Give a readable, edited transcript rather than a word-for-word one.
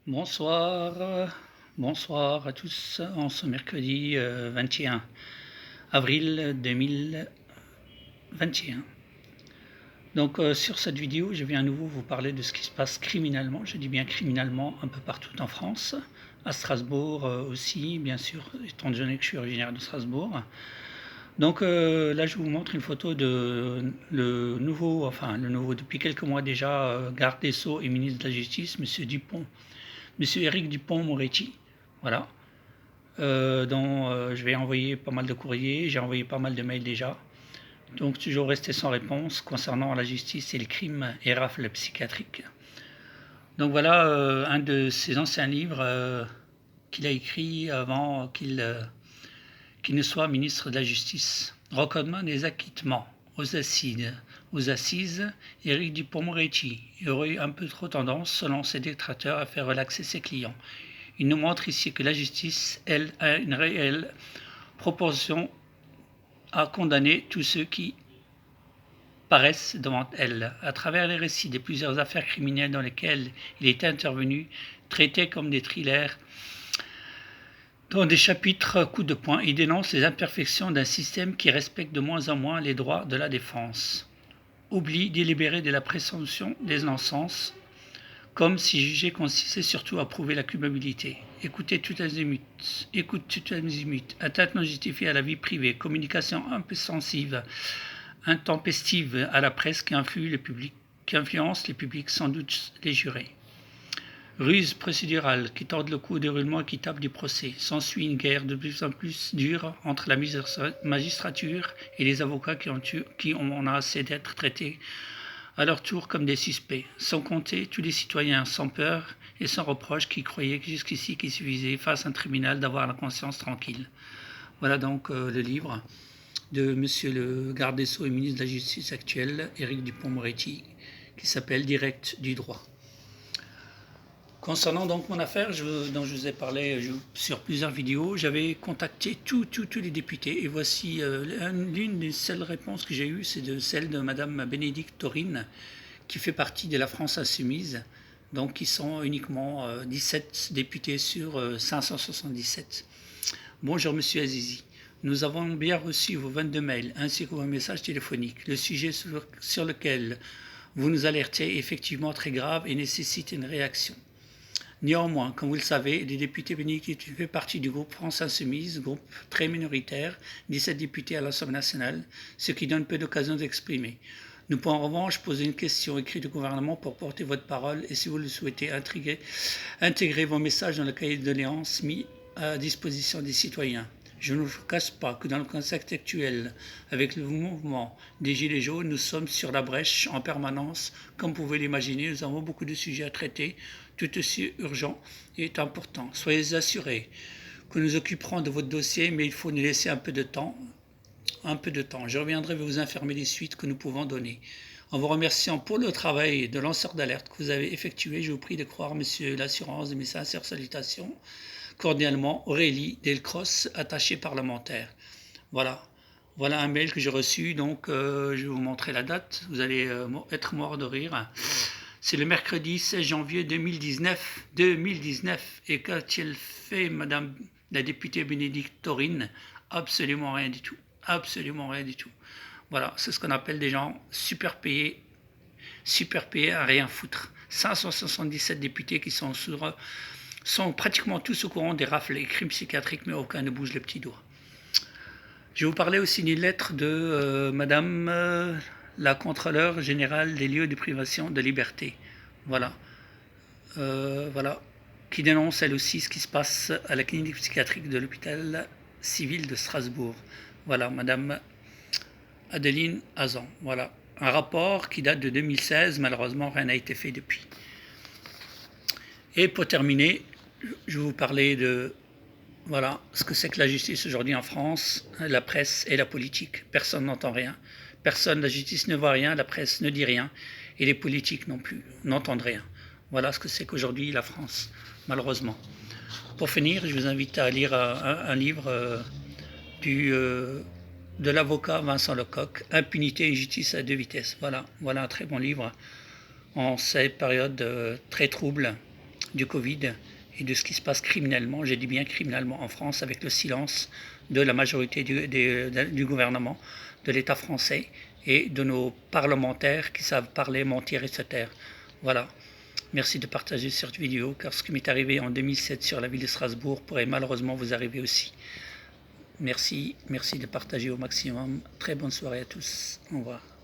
Bonsoir à tous en ce mercredi 21 avril 2021. Donc sur cette vidéo, je vais à nouveau vous parler de ce qui se passe criminellement, je dis bien criminellement, un peu partout en France, à Strasbourg aussi, bien sûr, étant donné que je suis originaire de Strasbourg. Donc là, je vous montre une photo de le nouveau depuis quelques mois déjà, garde des Sceaux et ministre de la Justice, Monsieur Éric Dupond-Moretti, voilà, dont je vais envoyer pas mal de courriers, j'ai envoyé pas mal de mails déjà, donc toujours resté sans réponse concernant la justice et les crimes et rafles psychiatriques. Donc voilà un de ses anciens livres qu'il a écrit avant qu'il ne soit ministre de la Justice. Recordement des acquittements aux assises, Éric Dupond-Moretti aurait eu un peu trop tendance, selon ses détracteurs, à faire relaxer ses clients. Il nous montre ici que la justice, elle, a une réelle proportion à condamner tous ceux qui paraissent devant elle. À travers les récits de plusieurs affaires criminelles dans lesquelles il est intervenu, traités comme des thrillers, dans des chapitres coups de poing, il dénonce les imperfections d'un système qui respecte de moins en moins les droits de la défense. Oubli délibéré de la présomption d'innocence, comme si juger consistait surtout à prouver la culpabilité. Écoute tout azimut, atteinte non justifiée à la vie privée, communication impulsive, intempestive à la presse qui influence les publics, sans doute les jurés. Ruse procédurale qui tord le cou au déroulement équitable du procès. S'ensuit une guerre de plus en plus dure entre la magistrature et les avocats qui ont assez d'être traités à leur tour comme des suspects, sans compter tous les citoyens sans peur et sans reproche qui croyaient jusqu'ici qu'il suffisait face à un tribunal d'avoir la conscience tranquille. Voilà donc le livre de Monsieur le garde des Sceaux et ministre de la Justice actuel, Éric Dupond-Moretti, qui s'appelle Direct du droit. Concernant donc mon affaire dont je vous ai parlé sur plusieurs vidéos, j'avais contacté tous les députés et voici l'une des seules réponses que j'ai eues, c'est celle de Madame Bénédicte Taurine, qui fait partie de la France Insoumise, donc qui sont uniquement 17 députés sur 577. Bonjour Monsieur Azizi, nous avons bien reçu vos 22 mails ainsi que vos messages téléphoniques. Le sujet sur lequel vous nous alertez est effectivement très grave et nécessite une réaction. Néanmoins, comme vous le savez, les députés bénédictins fait partie du groupe France Insoumise, groupe très minoritaire, 17 députés à l'Assemblée nationale, ce qui donne peu d'occasion d'exprimer. Nous pouvons en revanche poser une question écrite au gouvernement pour porter votre parole et si vous le souhaitez, intégrer vos messages dans le cahier de doléances mis à disposition des citoyens. Je ne vous cache pas que dans le contexte actuel, avec le mouvement des Gilets jaunes, nous sommes sur la brèche en permanence. Comme vous pouvez l'imaginer, nous avons beaucoup de sujets à traiter, tout aussi urgents et importants. Soyez assurés que nous occuperons de votre dossier, mais il faut nous laisser un peu de temps. Je reviendrai vous informer des suites que nous pouvons donner. En vous remerciant pour le travail de lanceur d'alerte que vous avez effectué, je vous prie de croire, Monsieur l'Assurance, de mes sincères salutations. Cordialement, Aurélie Delcros, attachée parlementaire. Voilà un mail que j'ai reçu, donc je vais vous montrer la date, vous allez être mort de rire. C'est le mercredi 16 janvier 2019, et qu'a-t-il fait Madame la députée Bénédicte Taurine? Absolument rien du tout, Voilà, c'est ce qu'on appelle des gens super payés à rien foutre. 577 députés qui sont pratiquement tous au courant des rafles et crimes psychiatriques, mais aucun ne bouge le petit doigt. Je vais vous parler aussi d'une lettre de Madame la Contrôleure générale des lieux de privation de liberté. Voilà, qui dénonce elle aussi ce qui se passe à la clinique psychiatrique de l'hôpital civil de Strasbourg. Voilà, Madame Adeline Hazan. Voilà, un rapport qui date de 2016, malheureusement rien n'a été fait depuis. Et pour terminer, je vais vous parler de ce que c'est que la justice aujourd'hui en France, la presse et la politique. Personne n'entend rien, la justice ne voit rien, la presse ne dit rien, et les politiques non plus n'entendent rien. Voilà ce que c'est qu'aujourd'hui la France, malheureusement. Pour finir, je vous invite à lire un livre de l'avocat Vincent Lecoq, Impunité et justice à deux vitesses. Voilà un très bon livre en ces périodes très troubles du Covid et de ce qui se passe criminellement, j'ai dit bien criminellement en France, avec le silence de la majorité du gouvernement, de l'État français et de nos parlementaires qui savent parler, mentir et se taire. Voilà. Merci de partager cette vidéo, car ce qui m'est arrivé en 2007 sur la ville de Strasbourg pourrait malheureusement vous arriver aussi. Merci de partager au maximum. Très bonne soirée à tous. Au revoir.